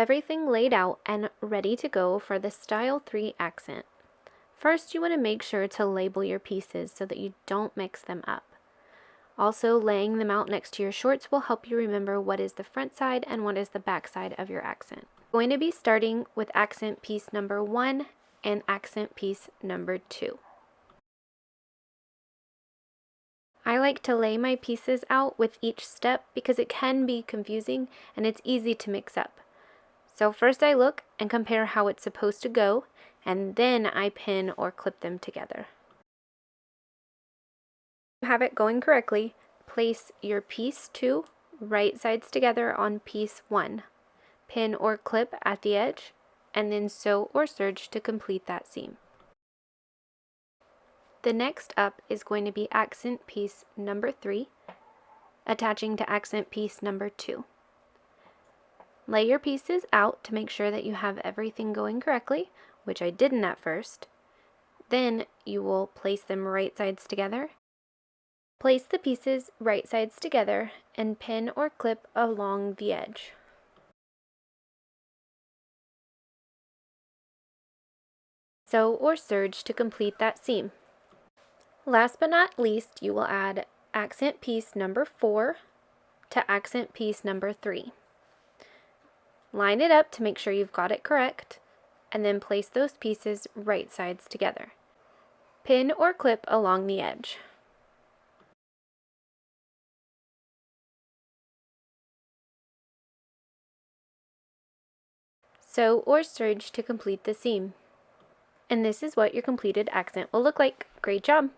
everything laid out and ready to go for the Style 3 accent. First, you want to make sure to label your pieces so that you don't mix them up. Also, laying them out next to your shorts will help you remember what is the front side and what is the back side of your accent. I'm going to be starting with accent piece number 1 and accent piece number 2. I like to lay my pieces out with each step because it can be confusing and it's easy to mix up. So first I look and compare how it's supposed to go, and then I pin or clip them together. To have it going correctly, place your piece 2 right sides together on piece 1. Pin or clip at the edge, and then sew or serge to complete that seam. The next up is going to be accent piece number 3, attaching to accent piece number 2. Lay your pieces out to make sure that you have everything going correctly, which I didn't at first. Then you will place them right sides together. Place the pieces right sides together and pin or clip along the edge. Sew or serge to complete that seam. Last but not least, you will add accent piece number 4 to accent piece number 3. Line it up to make sure you've got it correct, and then place those pieces right sides together. Pin or clip along the edge. Sew or serge to complete the seam. And this is what your completed accent will look like. Great job!